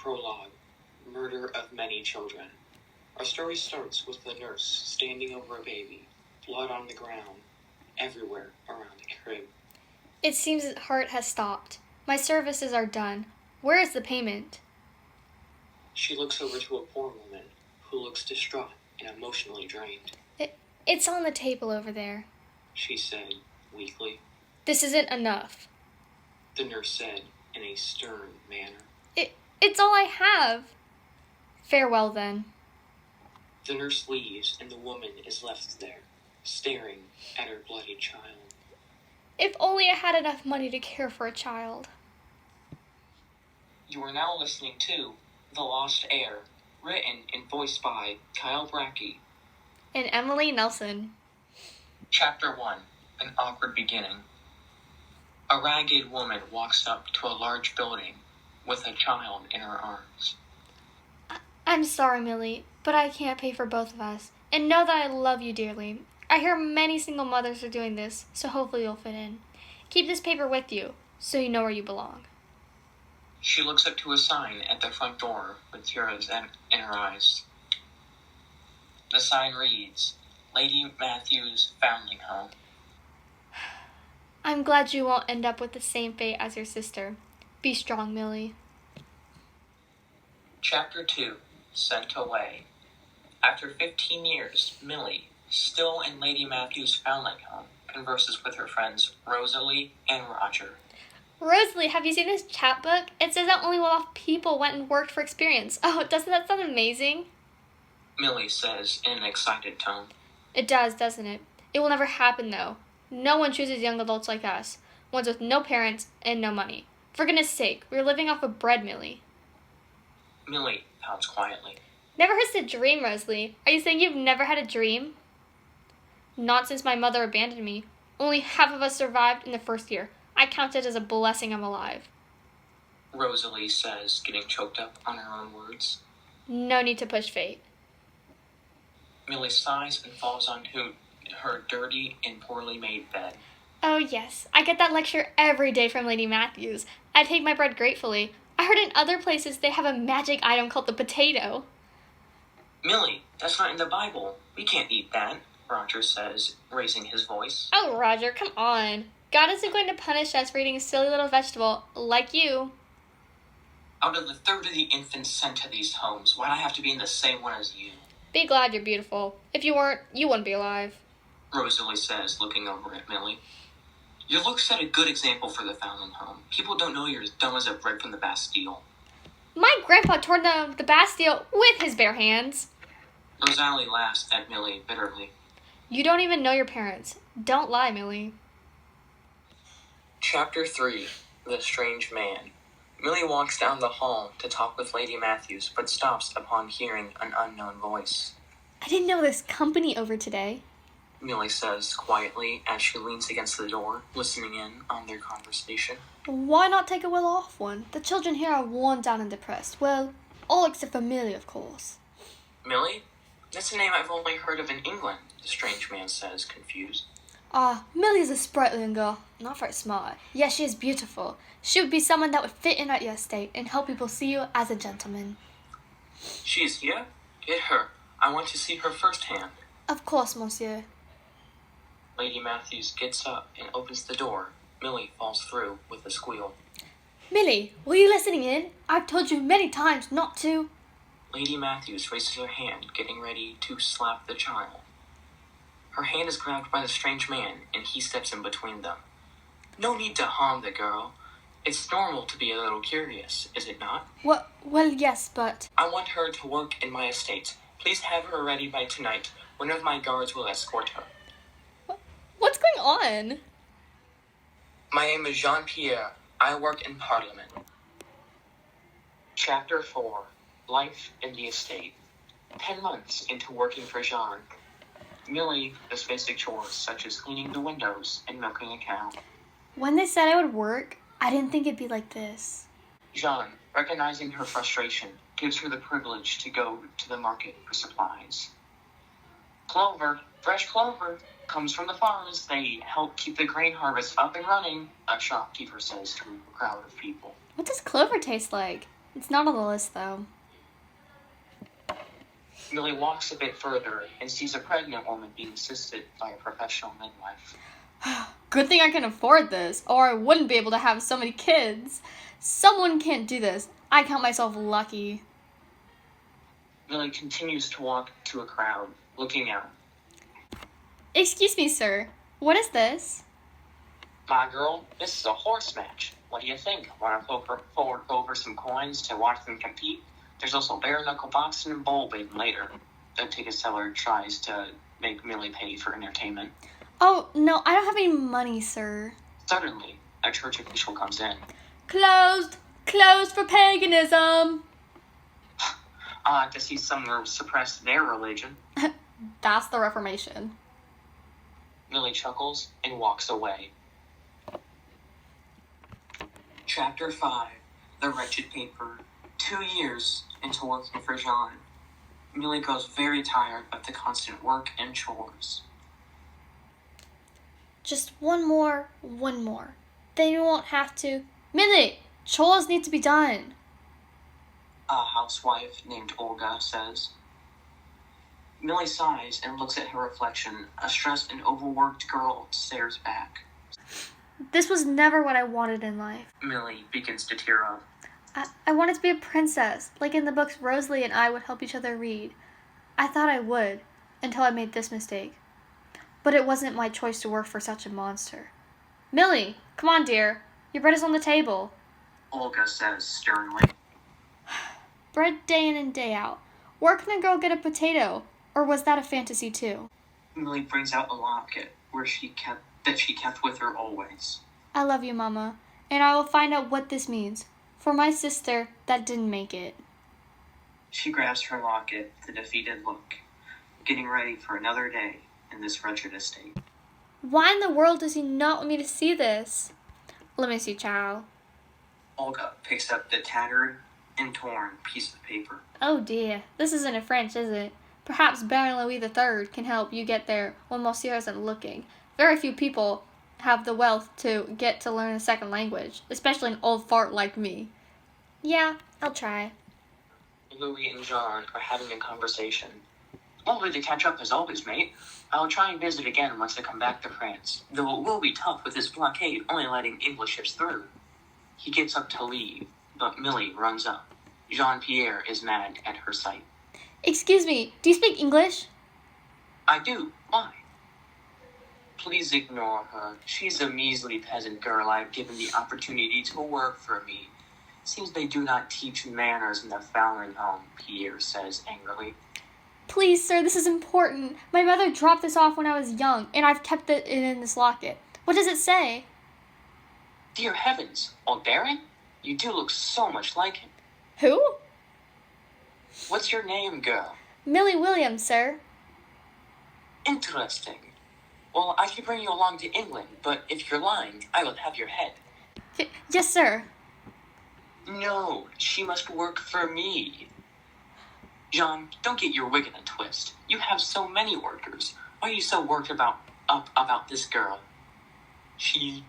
Prologue, Murder of Many Children. Our story starts with the nurse standing over a baby, blood on the ground, everywhere around the crib. It seems his heart has stopped. My services are done. Where is the payment? She looks over to a poor woman who looks distraught and emotionally drained. It's on the table over there, she said weakly. This isn't enough, the nurse said in a stern manner. It's all I have. Farewell, then. The nurse leaves, and the woman is left there, staring at her bloody child. If only I had enough money to care for a child. You are now listening to The Lost Heir, written and voiced by Kyle Brackey and Emily Nelson. Chapter 1, An Awkward Beginning. A ragged woman walks up to a large building with a child in her arms. I'm sorry, Millie, but I can't pay for both of us. And know that I love you dearly. I hear many single mothers are doing this, so hopefully you'll fit in. Keep this paper with you, so you know where you belong. She looks up to a sign at the front door with tears in her eyes. The sign reads, Lady Matthews Foundling Home. I'm glad you won't end up with the same fate as your sister. Be strong, Millie. Chapter 2, Sent Away. After 15 years, Millie, still in Lady Matthews Foundling Home, converses with her friends Rosalie and Roger. Rosalie, have you seen this chapbook? It says that only well-off people went and worked for experience. Oh, doesn't that sound amazing? Millie says in an excited tone. It does, doesn't it? It will never happen, though. No one chooses young adults like us, ones with no parents and no money. For goodness sake, we're living off of bread, Millie. Millie pouts quietly. Never hurts to dream, Rosalie. Are you saying you've never had a dream? Not since my mother abandoned me. Only half of us survived in the first year. I count it as a blessing I'm alive. Rosalie says, getting choked up on her own words. No need to push fate. Millie sighs and falls onto her dirty and poorly made bed. Oh yes, I get that lecture every day from Lady Matthews. I take my bread gratefully. I heard in other places they have a magic item called the potato. Millie, that's not in the Bible. We can't eat that, Roger says, raising his voice. Oh, Roger, come on. God isn't going to punish us for eating a silly little vegetable like you. Out of the third of the infants sent to these homes, why'd I have to be in the same one as you? Be glad you're beautiful. If you weren't, you wouldn't be alive, Rosalie says, looking over at Millie. Your looks set a good example for the foundling home. People don't know you're as dumb as a bread from the Bastille. My grandpa tore down the Bastille with his bare hands. Rosalie laughs at Millie bitterly. You don't even know your parents. Don't lie, Millie. Chapter 3, The Strange Man. Millie walks down the hall to talk with Lady Matthews, but stops upon hearing an unknown voice. I didn't know there's company over today, Millie says quietly as she leans against the door, listening in on their conversation. Why not take a well-off one? The children here are worn down and depressed. Well, all except for Millie, of course. Millie? That's a name I've only heard of in England, the strange man says, confused. Millie is a sprightly young girl. Not very smart. Yes, she is beautiful. She would be someone that would fit in at your estate and help people see you as a gentleman. She is here? Get her. I want to see her firsthand. Of course, monsieur. Lady Matthews gets up and opens the door. Millie falls through with a squeal. Millie, were you listening in? I've told you many times not to. Lady Matthews raises her hand, getting ready to slap the child. Her hand is grabbed by the strange man, and he steps in between them. No need to harm the girl. It's normal to be a little curious, is it not? Well, yes, but... I want her to work in my estate. Please have her ready by tonight. One of my guards will escort her. What's going on? My name is Jean-Pierre. I work in Parliament. Chapter 4, Life in the Estate. 10 months into working for Jean, Millie does basic chores such as cleaning the windows and milking a cow. When they said I would work, I didn't think it'd be like this. Jean, recognizing her frustration, gives her the privilege to go to the market for supplies. Clover, fresh clover, comes from the farms. They help keep the grain harvest up and running, a shopkeeper says to a crowd of people. What does clover taste like? It's not on the list, though. Millie walks a bit further and sees a pregnant woman being assisted by a professional midwife. Good thing I can afford this, or I wouldn't be able to have so many kids. Someone can't do this. I count myself lucky. Millie continues to walk to a crowd, looking out. Excuse me, sir. What is this? My girl, this is a horse match. What do you think? Want to fork over some coins to watch them compete? There's also bare-knuckle boxing and bowl bidding later. The ticket seller tries to make Millie pay for entertainment. Oh, no, I don't have any money, sir. Suddenly, a church official comes in. Closed! Closed for paganism! To see someone suppress their religion. That's the Reformation. Millie chuckles and walks away. Chapter 5. The Wretched Paper. 2 years into working for Jean, Millie grows very tired of the constant work and chores. Just one more. Then you won't have to. Millie! Chores need to be done. A housewife named Olga says. Millie sighs and looks at her reflection. A stressed and overworked girl stares back. This was never what I wanted in life. Millie begins to tear up. I wanted to be a princess, like in the books Rosalie and I would help each other read. I thought I would, until I made this mistake. But it wasn't my choice to work for such a monster. Millie, come on, dear. Your bread is on the table. Olga says sternly. Bread day in and day out. Where can a girl get a potato? Or was that a fantasy too? Millie brings out a locket that she kept with her always. I love you, Mama, and I will find out what this means. For my sister that didn't make it. She grabs her locket with a defeated look, getting ready for another day in this wretched estate. Why in the world does he not want me to see this? Let me see, child. Olga picks up the tattered and torn piece of paper. Oh dear, this isn't in French, is it? Perhaps Baron Louis III can help you get there when Monsieur isn't looking. Very few people have the wealth to get to learn a second language, especially an old fart like me. Yeah, I'll try. Louis and John are having a conversation. Lovely to catch up as always, mate. I'll try and visit again once I come back to France, though it will be tough with this blockade only letting English ships through. He gets up to leave, but Millie runs up. Jean-Pierre is mad at her sight. Excuse me, do you speak English? I do. Why? Please ignore her. She's a measly peasant girl I've given the opportunity to work for me. Seems they do not teach manners in the Fowling home, Pierre says angrily. Please, sir, this is important. My mother dropped this off when I was young, and I've kept it in this locket. What does it say? Dear heavens, old Baron? You do look so much like him. Who? What's your name, girl? Millie Williams, sir. Interesting. Well, I could bring you along to England, but if you're lying, I will have your head. Yes, sir. No, she must work for me. John, don't get your wig in a twist. You have so many workers. Why are you so worked about this girl? She...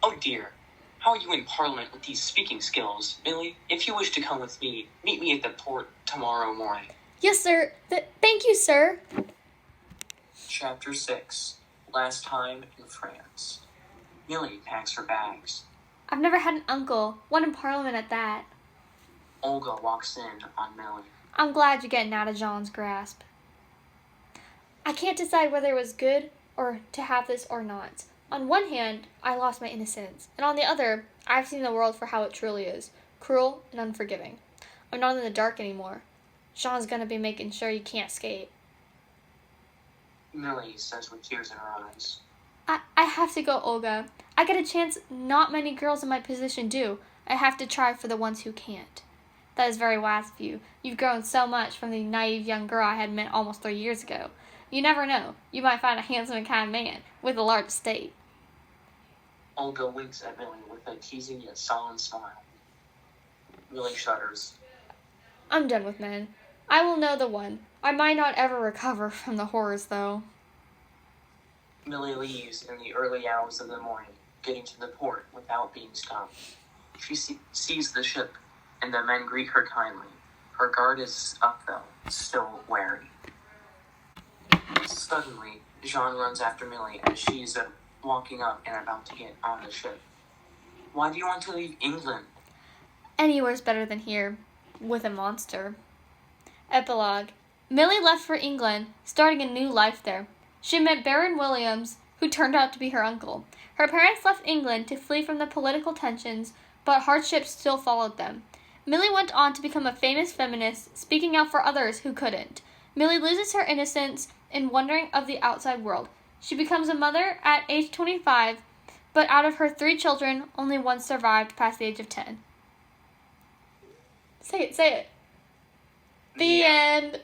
Oh dear. How are you in Parliament with these speaking skills, Millie? If you wish to come with me, meet me at the port tomorrow morning. Yes, sir. Thank you, sir. Chapter 6. Last time in France. Millie packs her bags. I've never had an uncle, one in Parliament at that. Olga walks in on Millie. I'm glad you're getting out of John's grasp. I can't decide whether it was good or to have this or not. On one hand, I lost my innocence, and on the other, I've seen the world for how it truly is, cruel and unforgiving. I'm not in the dark anymore. Jean's gonna be making sure you can't escape. Millie says with tears in her eyes. I have to go, Olga. I get a chance not many girls in my position do. I have to try for the ones who can't. That is very wise of you. You've grown so much from the naive young girl I had met almost 3 years ago. You never know. You might find a handsome and kind man with a large estate. Olga winks at Millie with a teasing yet solemn smile. Millie shudders. I'm done with men. I will know the one. I might not ever recover from the horrors, though. Millie leaves in the early hours of the morning, getting to the port without being stopped. She sees the ship, and the men greet her kindly. Her guard is up, though, still wary. Suddenly, Jean runs after Millie as she's walking up and about to get on the ship. Why do you want to leave England? Anywhere's better than here, with a monster. Epilogue. Millie left for England, starting a new life there. She met Baron Williams, who turned out to be her uncle. Her parents left England to flee from the political tensions, but hardships still followed them. Millie went on to become a famous feminist, speaking out for others who couldn't. Millie loses her innocence in wondering of the outside world. She becomes a mother at age 25, but out of her 3 children, only one survived past the age of 10. Say it. The end.